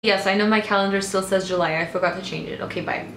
Yes, I know my calendar still says July. I forgot to change it. Okay, bye.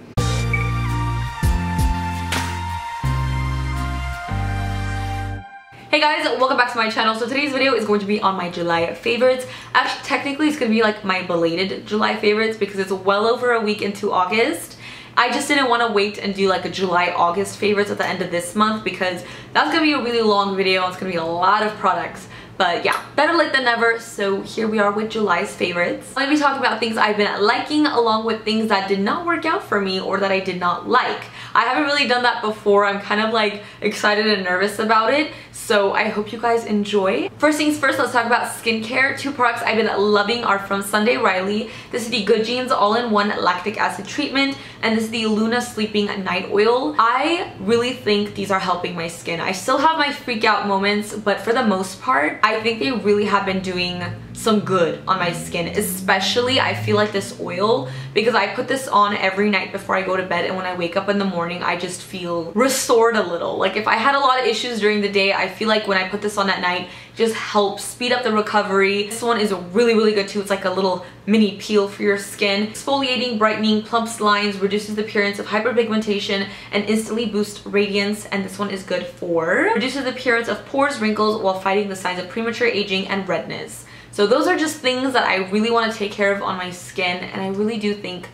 Hey guys, welcome back to my channel. So today's video is going to be on my July favorites. Actually, technically it's going to be like my belated July favorites because it's well over a week into August. I just didn't want to wait and do like a July-August favorites at the end of this month because that's going to be a really long video and it's going to be a lot of products. But yeah, better late than never, so here we are with July's favorites. I'm going to be talking about things I've been liking along with things that did not work out for me or that I did not like. I haven't really done that before. I'm kind of like excited and nervous about it, so I hope you guys enjoy. First things first, let's talk about skincare. Two products I've been loving are from Sunday Riley. This is the Good Genes All-in-One Lactic Acid Treatment, and this is the Luna Sleeping Night Oil. I really think these are helping my skin. I still have my freak out moments, but for the most part, I think they really have been doing some good on my skin. Especially, I feel like this oil, because I put this on every night before I go to bed, and when I wake up in the morning, I just feel restored a little. Like if I had a lot of issues during the day, I feel like when I put this on at night, it just helps speed up the recovery. This one is really, really good too. It's like a little mini peel for your skin. Exfoliating, brightening, plumps lines, reduces the appearance of hyperpigmentation, and instantly boosts radiance. And this one is good for reduces the appearance of pores, wrinkles, while fighting the signs of premature aging and redness. So those are just things that I really want to take care of on my skin, and I really do think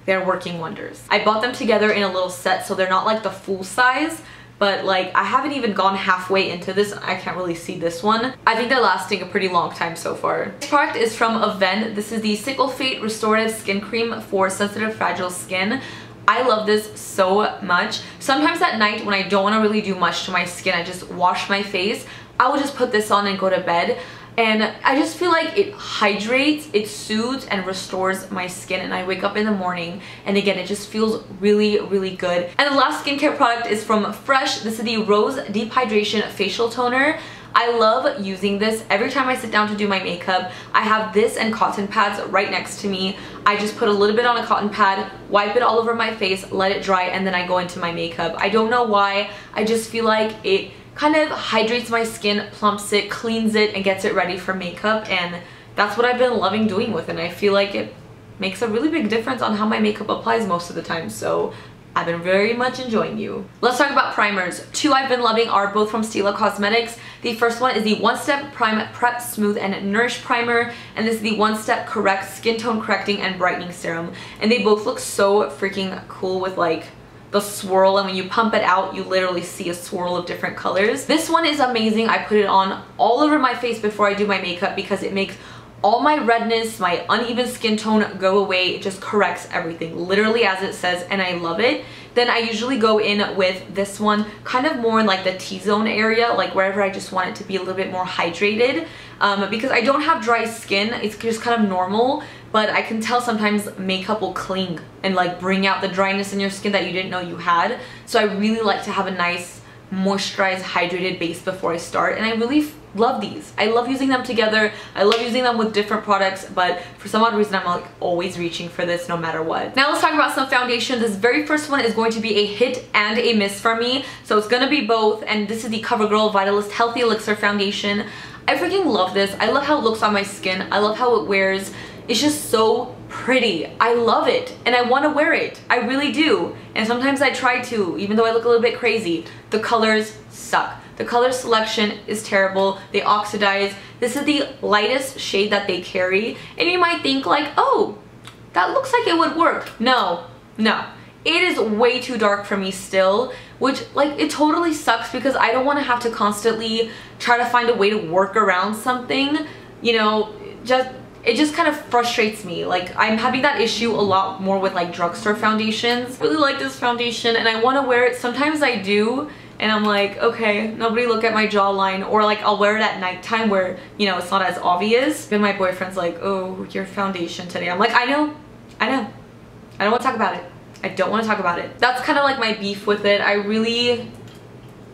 they're working wonders. I bought them together in a little set, so they're not like the full size, but like I haven't even gone halfway into this. I can't really see this one. I think they're lasting a pretty long time so far. This product is from Avene. This is the Cicalfate Restorative Skin Cream for sensitive, fragile skin. I love this so much. Sometimes at night when I don't want to really do much to my skin, I just wash my face. I will just put this on and go to bed. And I just feel like it hydrates, it soothes, and restores my skin, and I wake up in the morning and again it just feels really, really good. And the last skincare product is from Fresh. This is the Rose Deep Hydration Facial Toner. I love using this every time I sit down to do my makeup. I have this and cotton pads right next to me. I just put a little bit on a cotton pad, wipe it all over my face, let it dry, and then I go into my makeup. I don't know why, I just feel like it kind of hydrates my skin, plumps it, cleans it, and gets it ready for makeup, and that's what I've been loving doing with it. And I feel like it makes a really big difference on how my makeup applies most of the time, so I've been very much enjoying you. Let's talk about primers. Two I've been loving are both from Stila Cosmetics. The first one is the One Step Prime Prep Smooth and Nourish Primer, and this is the One Step Correct Skin Tone Correcting and Brightening Serum, and they both look so freaking cool with like the swirl, and when you pump it out you literally see a swirl of different colors. This one is amazing. I put it on all over my face before I do my makeup because it makes all my redness, my uneven skin tone go away. It just corrects everything, literally as it says, and I love it. Then I usually go in with this one kind of more in like the T-zone area, like wherever I just want it to be a little bit more hydrated, because I don't have dry skin. It's just kind of normal, but I can tell sometimes makeup will cling and like bring out the dryness in your skin that you didn't know you had. So I really like to have a nice moisturized, hydrated base before I start, and I really love these. I love using them together. I love using them with different products, but for some odd reason I'm like always reaching for this no matter what. Now let's talk about some foundation. This very first one is going to be a hit and a miss for me, so it's gonna be both, and this is the Covergirl Vitalist Healthy Elixir Foundation. I freaking love this. I love how it looks on my skin. I love how it wears. It's just so pretty. I love it and I want to wear it. I really do. And sometimes I try to, even though I look a little bit crazy. The colors suck. The color selection is terrible. They oxidize. This is the lightest shade that they carry, and you might think like, oh, that looks like it would work. No, no. It is way too dark for me still, which like it totally sucks because I don't want to have to constantly try to find a way to work around something, you know. It just kind of frustrates me. Like I'm having that issue a lot more with like drugstore foundations. I really like this foundation and I want to wear it. Sometimes I do and I'm like, okay, nobody look at my jawline, or like I'll wear it at nighttime where, you know, it's not as obvious. Then my boyfriend's like, oh, your foundation today. I'm like, I know. I don't want to talk about it. I don't want to talk about it. That's kind of like my beef with it. I really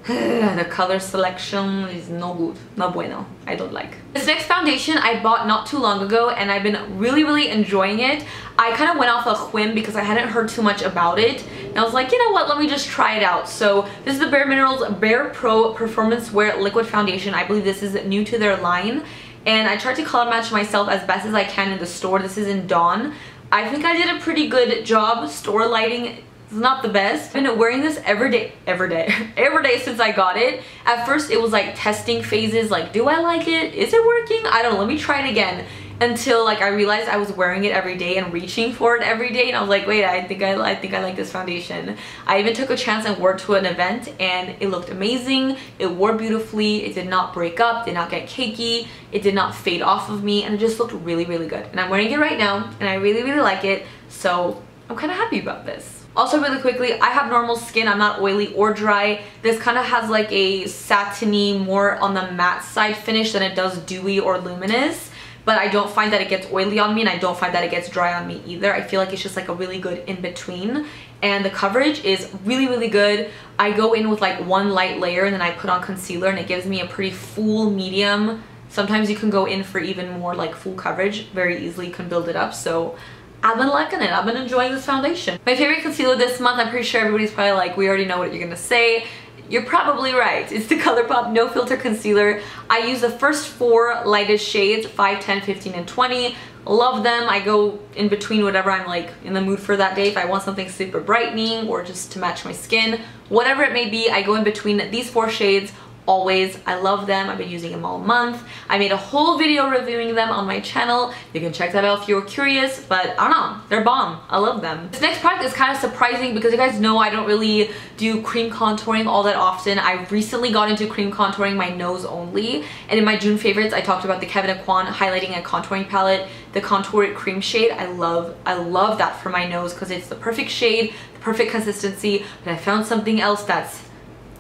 the color selection is no good, no bueno. I don't like. This next foundation I bought not too long ago and I've been really enjoying it. I kind of went off a whim because I hadn't heard too much about it and I was like, you know what, let me just try it out. So this is the BareMinerals Bare Pro Performance Wear Liquid Foundation. I believe this is new to their line and I tried to color match myself as best as I can in the store. This is in Dawn. I think I did a pretty good job. Store lighting is not the best. I've been wearing this every day since I got it. At first it was like testing phases, like, do I like it? Is it working? I don't know, let me try it again. Until like I realized I was wearing it every day and reaching for it every day, and I was like, wait, I think I like this foundation. I even took a chance and wore it to an event, and it looked amazing. It wore beautifully. It did not break up, did not get cakey, it did not fade off of me, and it just looked really, really good. And I'm wearing it right now, and I really, really like it, so I'm kind of happy about this. Also, really quickly, I have normal skin. I'm not oily or dry. This kind of has like a satiny, more on the matte side finish than it does dewy or luminous. But I don't find that it gets oily on me, and I don't find that it gets dry on me either. I feel like it's just like a really good in-between, and the coverage is really, really good. I go in with like one light layer, and then I put on concealer, and it gives me a pretty full medium. Sometimes you can go in for even more like full coverage. Very easily you can build it up, so I've been liking it. I've been enjoying this foundation. My favorite concealer this month, I'm pretty sure everybody's probably like, we already know what you're gonna say. You're probably right. It's the Colourpop No Filter Concealer. I use the first 4 lightest shades, 5, 10, 15, and 20. Love them. I go in between whatever I'm like in the mood for that day. If I want something super brightening or just to match my skin, whatever it may be, I go in between these 4 shades always. I love them. I've been using them all month. I made a whole video reviewing them on my channel. You can check that out if you're curious, but I don't know, they're bomb. I love them. This next product is kind of surprising because you guys know I don't really do cream contouring all that often. I recently got into cream contouring my nose only, and in my June favorites I talked about the Avene highlighting and contouring palette, the Contour Cream shade. I love that for my nose because it's the perfect shade, the perfect consistency, but I found something else that's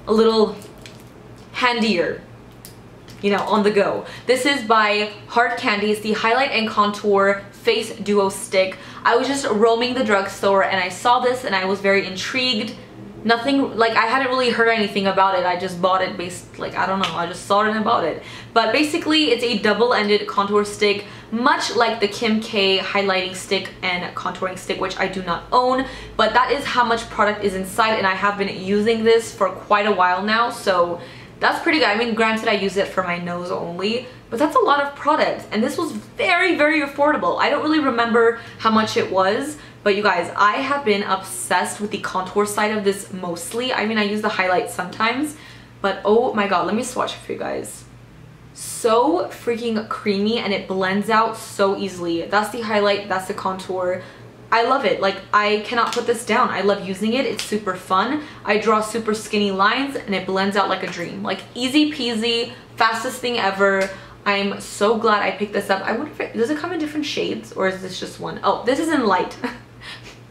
a little handier, you know, on the go. This is by Hard Candy. It's the Highlight and Contour Face Duo Stick. I was just roaming the drugstore and I saw this and I was very intrigued. Nothing, like, I hadn't really heard anything about it. I just bought it based, like, I don't know, I just saw it and I bought it. But basically it's a double-ended contour stick, much like the Kim K highlighting stick and contouring stick, which I do not own, but that is how much product is inside, and I have been using this for quite a while now, so that's pretty good. I mean, granted I use it for my nose only, but that's a lot of product, and this was very, very affordable. I don't really remember how much it was, but you guys, I have been obsessed with the contour side of this mostly. I mean, I use the highlight sometimes, but oh my god, let me swatch it for you guys. So freaking creamy, and it blends out so easily. That's the highlight, that's the contour. I love it. Like, I cannot put this down. I love using it. It's super fun. I draw super skinny lines and it blends out like a dream. Like, easy peasy, fastest thing ever. I'm so glad I picked this up. I wonder if does it come in different shades or is this just one? Oh, this is in light.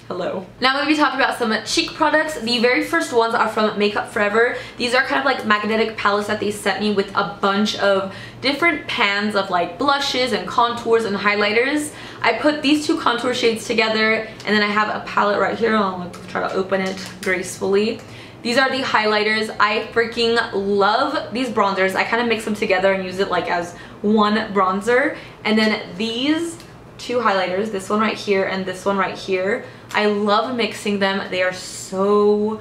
Hello. Now I'm going to be talking about some cheek products. The very first ones are from Makeup Forever. These are kind of like magnetic palettes that they sent me with a bunch of different pans of like blushes and contours and highlighters. I put these 2 contour shades together, and then I have a palette right here. I'll try to open it gracefully. These are the highlighters. I freaking love these bronzers. I kind of mix them together and use it like as one bronzer. And then these 2 highlighters, this one right here and this one right here, I love mixing them. They are so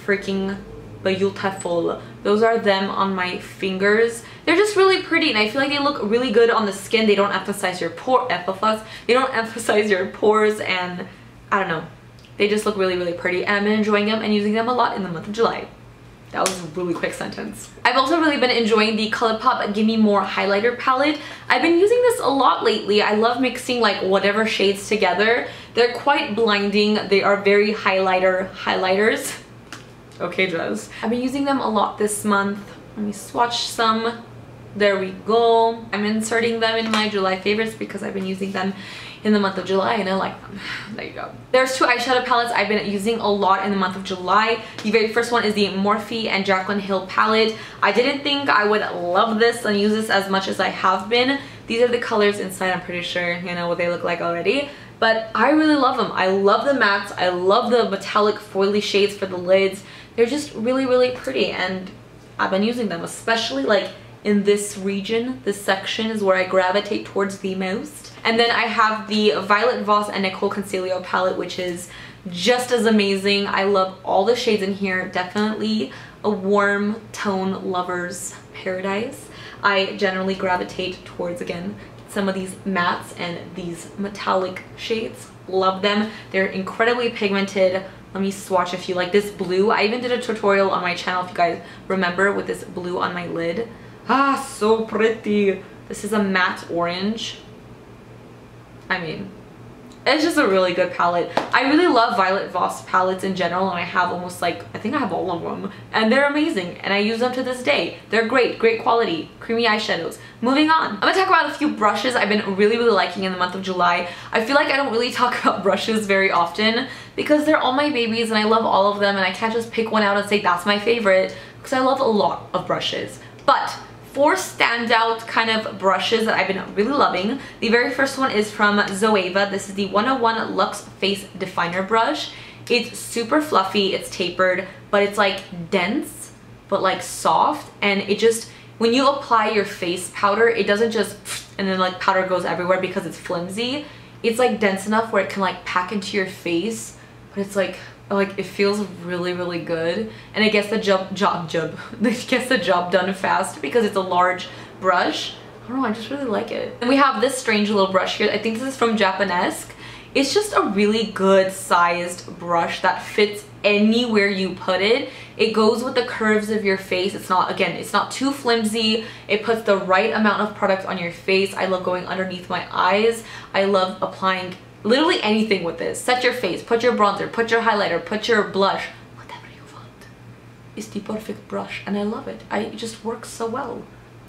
freaking beautiful. Those are them on my fingers. They're just really pretty, and I feel like they look really good on the skin. They don't emphasize your pores, and I don't know. They just look really, really pretty, and I've been enjoying them and using them a lot in the month of July. That was a really quick sentence. I've also really been enjoying the Colourpop Gimme More highlighter palette. I've been using this a lot lately. I love mixing like whatever shades together. They're quite blinding. They are very highlighters. Okay, Jess. I've been using them a lot this month. Let me swatch some. There we go. I'm inserting them in my July favorites because I've been using them in the month of July and I like them. There you go. There's 2 eyeshadow palettes I've been using a lot in the month of July. The very first one is the Morphe and Jaclyn Hill palette. I didn't think I would love this and use this as much as I have been. These are the colors inside. I'm pretty sure you know what they look like already. But I really love them. I love the mattes. I love the metallic foily shades for the lids. They're just really, really pretty, and I've been using them, especially like in this region. This section is where I gravitate towards the most. And then I have the Violet Voss and Nicol Concilio palette, which is just as amazing. I love all the shades in here. Definitely a warm tone lover's paradise. I generally gravitate towards, again, some of these mattes and these metallic shades. Love them. They're incredibly pigmented. Let me swatch a few. Like this blue, I even did a tutorial on my channel if you guys remember, with this blue on my lid. Ah, so pretty. This is a matte orange. I mean, it's just a really good palette. I really love Violet Voss palettes in general, and I have almost like, I think I have all of them, and they're amazing, and I use them to this day. They're great quality, creamy eyeshadows. Moving on, I'm gonna talk about a few brushes I've been really liking in the month of July. I feel like I don't really talk about brushes very often because they're all my babies and I love all of them, and I can't just pick one out and say that's my favorite because I love a lot of brushes. But 4 standout kind of brushes that I've been really loving. The very first one is from Zoeva. This is the 101 Luxe Face Definer Brush. It's super fluffy, it's tapered, but it's like dense, but like soft, and it just, when you apply your face powder, it doesn't just and then like powder goes everywhere because it's flimsy. It's like dense enough where it can like pack into your face, but it's like it feels really good, and it gets the job done fast because it's a large brush. I don't know, I just really like it. And we have this strange little brush here. I think this is from Japonesque. It's just a really good sized brush that fits anywhere you put it. It goes with the curves of your face. It's not, again, it's not too flimsy. It puts the right amount of product on your face. I love going underneath my eyes. I love applying literally anything with this. Set your face, put your bronzer, put your highlighter, put your blush, whatever you want. It's the perfect brush and I love it. It just works so well.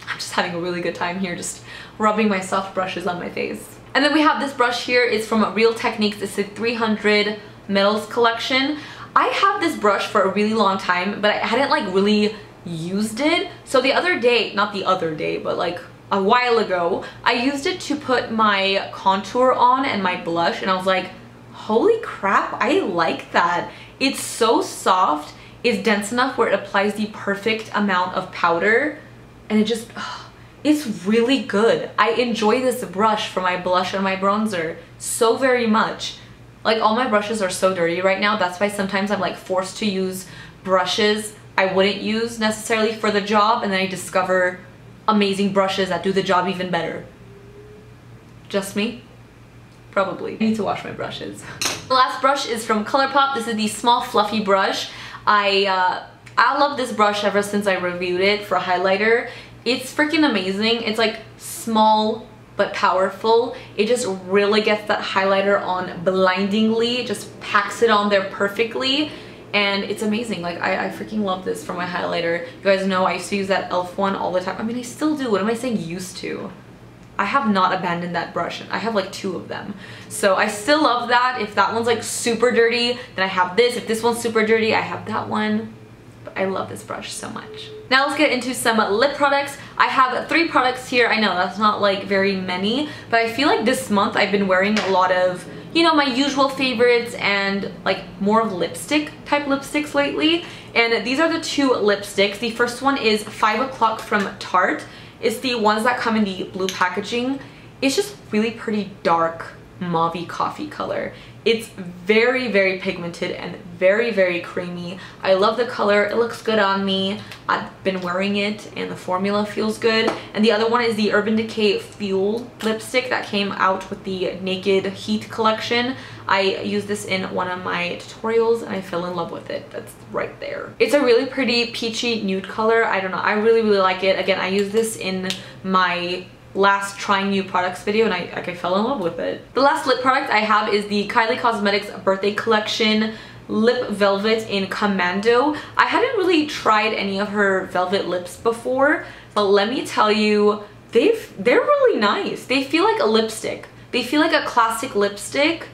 I'm just having a really good time here, just rubbing my soft brushes on my face. And then we have this brush here. It's from Real Techniques. It's a 300 metals collection. I have this brush for a really long time, but I hadn't like really used it. So the other day, not the other day, but like a while ago, I used it to put my contour on and my blush, and I was like, holy crap, I like that. It's so soft, it's dense enough where it applies the perfect amount of powder, and it just, it's really good. I enjoy this brush for my blush and my bronzer so very much. Like, all my brushes are so dirty right now. That's why sometimes I'm like forced to use brushes I wouldn't use necessarily for the job, and then I discover amazing brushes that do the job even better. Just me? Probably. I need to wash my brushes. The last brush is from Colourpop. This is the small fluffy brush. I love this brush ever since I reviewed it for a highlighter. It's freaking amazing. It's like small but powerful. It just really gets that highlighter on blindingly. It just packs it on there perfectly. And it's amazing. Like, I freaking love this for my highlighter. You guys know I used to use that e.l.f. one all the time. I mean, I still do. What am I saying used to? I have not abandoned that brush. I have like 2 of them. So I still love that. If that one's like super dirty, then I have this. If this one's super dirty, I have that one. But I love this brush so much. Now let's get into some lip products. I have 3 products here. I know that's not like very many, but I feel like this month I've been wearing a lot of, you know, my usual favorites and like more of lipstick type lipsticks lately. And these are the 2 lipsticks. The first one is 5 O'Clock from Tarte. It's the ones that come in the blue packaging. It's just really pretty dark mauve coffee color. It's very pigmented and very creamy. I love the color. It looks good on me. I've been wearing it and the formula feels good. And the other one is the Urban Decay Fuel lipstick that came out with the Naked Heat collection. I used this in one of my tutorials and I fell in love with it. That's right there. It's a really pretty peachy nude color. I don't know. I really like it. Again, I used this in my last trying new products video and I fell in love with it. The last lip product I have is the Grande Cosmetics birthday collection lip velvet in Commando. I hadn't really tried any of her velvet lips before, but let me tell you, they're really nice. They feel like a lipstick. They feel like a classic lipstick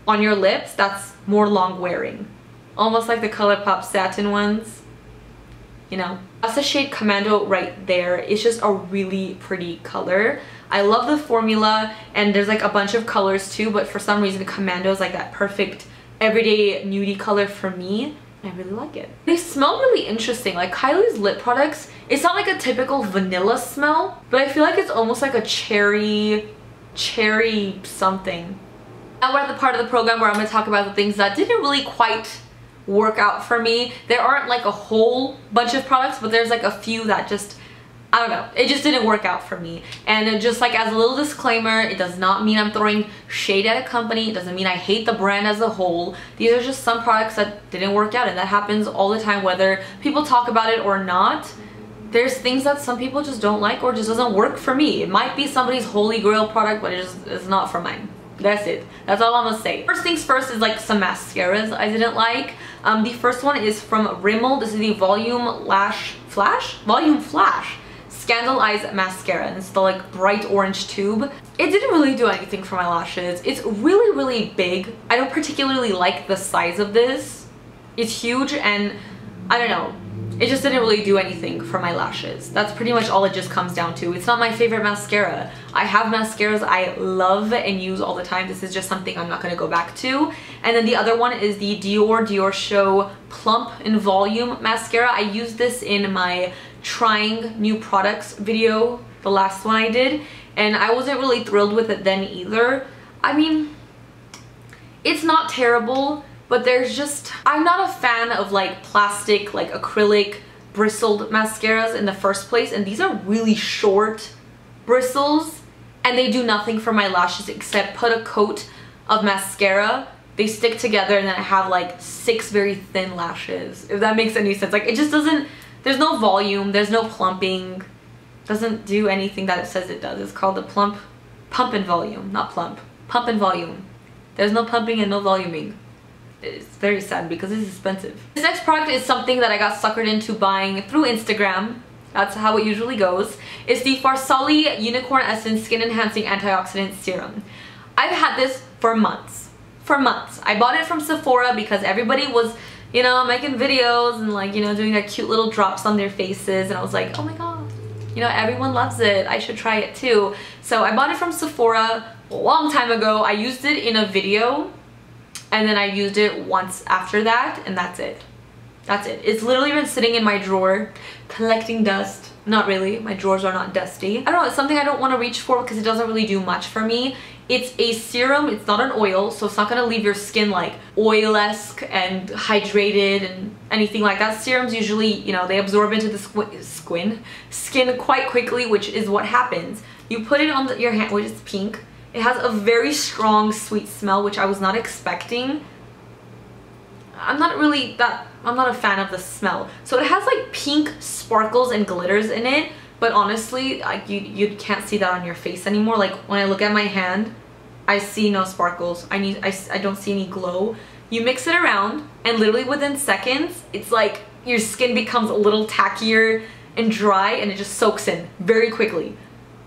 on your lips that's more long wearing, almost like the Colourpop satin ones. You know, that's the shade Commando right there. It's just a really pretty color. I love the formula, and there's like a bunch of colors too, but for some reason Commando is like that perfect everyday nudie color for me. I really like it. They smell really interesting. Like Kylie's lip products, it's not like a typical vanilla smell, but I feel like it's almost like a cherry something. Now we're at the part of the program where I'm going to talk about the things that didn't really quite work out for me. There aren't like a whole bunch of products, but there's like a few that just I don't know, it just didn't work out for me. And just like as a little disclaimer, it does not mean I'm throwing shade at a company. It doesn't mean I hate the brand as a whole. These are just some products that didn't work out, and that happens all the time whether people talk about it or not. There's things that some people just don't like or just doesn't work for me. It might be somebody's holy grail product, but it just is not for mine. That's it. That's all I'm gonna say. First things first is like some mascaras I didn't like. The first one is from Rimmel. This is the Volume Flash Scandal Eyes Mascara, and it's the like bright orange tube. It didn't really do anything for my lashes. It's really, really big. I don't particularly like the size of this. It's huge, and I don't know. It just didn't really do anything for my lashes. That's pretty much all it just comes down to. It's not my favorite mascara. I have mascaras I love and use all the time. This is just something I'm not going to go back to. And then the other one is the Dior Show Plump in Volume Mascara. I used this in my trying new products video, the last one I did, and I wasn't really thrilled with it then either. I mean, it's not terrible, but there's just, I'm not a fan of like plastic, like acrylic bristled mascaras in the first place, and these are really short bristles and they do nothing for my lashes except put a coat of mascara. They stick together and then I have like 6 very thin lashes, if that makes any sense. Like it just doesn't, there's no volume, there's no plumping, doesn't do anything that it says it does. It's called the Pump and Volume, not plump. Pump and Volume. There's no pumping and no voluming. It's very sad because it's expensive. This next product is something that I got suckered into buying through Instagram. That's how it usually goes. It's the Farsali Unicorn Essence Skin Enhancing Antioxidant Serum. I've had this for months. For months. I bought it from Sephora because everybody was, you know, making videos and like, you know, doing their cute little drops on their faces, and I was like, oh my god, you know, everyone loves it, I should try it too. So I bought it from Sephora a long time ago. I used it in a video and then I used it once after that, and that's it. That's it. It's literally been sitting in my drawer collecting dust. Not really, my drawers are not dusty. I don't know, it's something I don't want to reach for because it doesn't really do much for me. It's a serum, it's not an oil, so it's not going to leave your skin like oil-esque and hydrated and anything like that. Serums usually, you know, they absorb into the skin quite quickly, which is what happens. You put it on your hand, which is pink. It has a very strong sweet smell, which I was not expecting. I'm not a fan of the smell. So it has like pink sparkles and glitters in it, but honestly, like you can't see that on your face anymore. Like when I look at my hand, I see no sparkles. I don't see any glow. You mix it around and literally within seconds, it's like your skin becomes a little tackier and dry, and it just soaks in very quickly.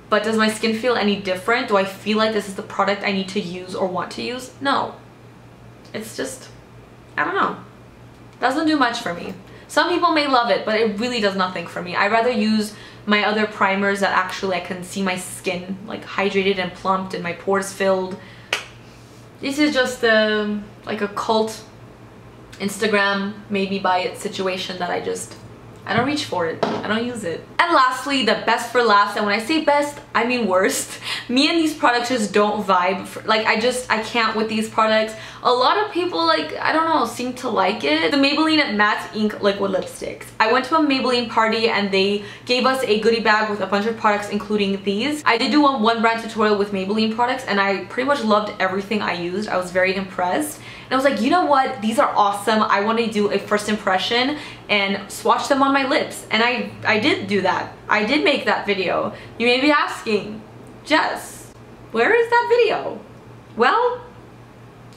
But does my skin feel any different? Do I feel like this is the product I need to use or want to use? No. It's just, I don't know. Doesn't do much for me. Some people may love it, but it really does nothing for me. I'd rather use my other primers that actually I can see my skin like hydrated and plumped and my pores filled. This is just like a cult Instagram made me buy it situation that I don't reach for it. I don't use it. And lastly, the best for last, and when I say best, I mean worst. Me and these products just don't vibe. Like I can't with these products. A lot of people, like, I don't know, seem to like it. The Maybelline Matte Ink Liquid Lipsticks. I went to a Maybelline party and they gave us a goodie bag with a bunch of products, including these. I did do a one brand tutorial with Maybelline products and I pretty much loved everything I used. I was very impressed. And I was like, you know what? These are awesome. I want to do a first impression and swatch them on my lips. And I did do that. I did make that video. You may be asking, Jess, where is that video? Well,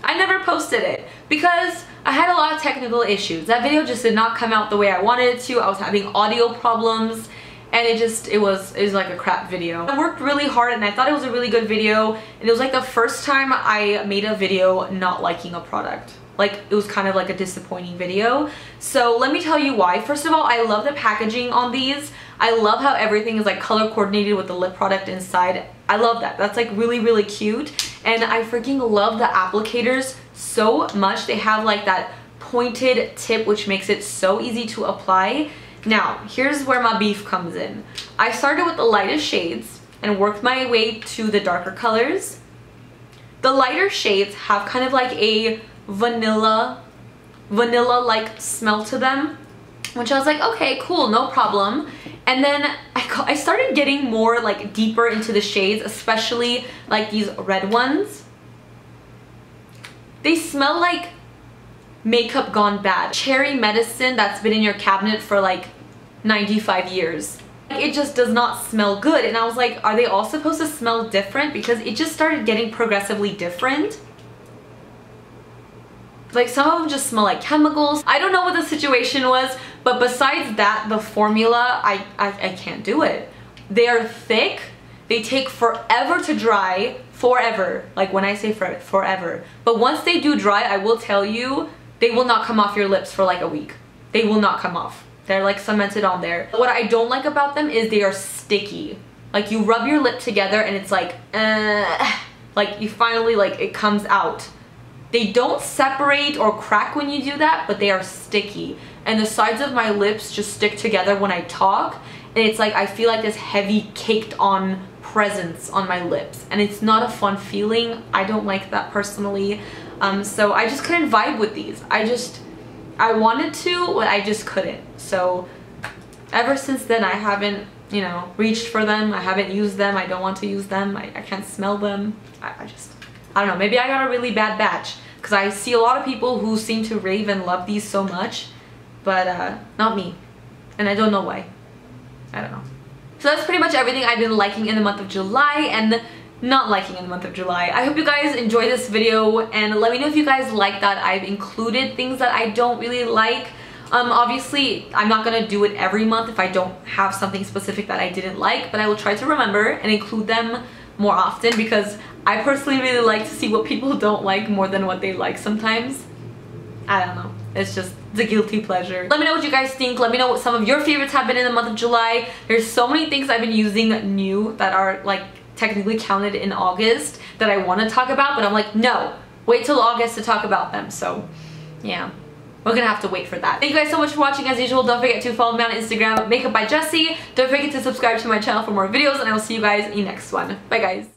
I never posted it because I had a lot of technical issues. That video just did not come out the way I wanted it to. I was having audio problems and it was like a crap video. I worked really hard and I thought it was a really good video, and it was like the first time I made a video not liking a product. Like, it was kind of like a disappointing video. So let me tell you why. First of all, I love the packaging on these. I love how everything is like color coordinated with the lip product inside. I love that. That's like really, really cute. And I freaking love the applicators so much. They have like that pointed tip, which makes it so easy to apply. Now, here's where my beef comes in. I started with the lightest shades and worked my way to the darker colors. The lighter shades have kind of like a vanilla-like smell to them, which I was like, okay, cool, no problem. And then I started getting more like deeper into the shades, especially like these red ones. They smell like makeup gone bad. Cherry medicine that's been in your cabinet for like 95 years. It just does not smell good, and I was like, are they all supposed to smell different? Because it just started getting progressively different. Like some of them just smell like chemicals. I don't know what the situation was, but besides that, the formula, I can't do it. They are thick, they take forever to dry, forever. Like when I say forever. But once they do dry, I will tell you, they will not come off your lips for like a week. They will not come off. They're like cemented on there. What I don't like about them is they are sticky. Like you rub your lip together and it's like you finally like it comes out. They don't separate or crack when you do that, but they are sticky. And the sides of my lips just stick together when I talk. And it's like I feel like this heavy caked on presence on my lips. And it's not a fun feeling. I don't like that personally. So I just couldn't vibe with these. I wanted to, but I just couldn't. So ever since then I haven't, you know, reached for them. I haven't used them. I don't want to use them. I can't smell them. I don't know. Maybe I got a really bad batch because I see a lot of people who seem to rave and love these so much, but not me. And I don't know why. I don't know. So that's pretty much everything I've been liking in the month of July and not liking in the month of July. I hope you guys enjoy this video and let me know if you guys like that I've included things that I don't really like. Obviously I'm not gonna do it every month if I don't have something specific that I didn't like, but I will try to remember and include them more often because I personally really like to see what people don't like more than what they like sometimes. I don't know. It's just the guilty pleasure. Let me know what you guys think. Let me know what some of your favorites have been in the month of July. There's so many things I've been using new that are like technically counted in August that I want to talk about, but I'm like, no, wait till August to talk about them. So yeah, we're gonna have to wait for that. Thank you guys so much for watching. As usual, don't forget to follow me on Instagram, Makeup by Jesi. Don't forget to subscribe to my channel for more videos, and I will see you guys in the next one. Bye guys.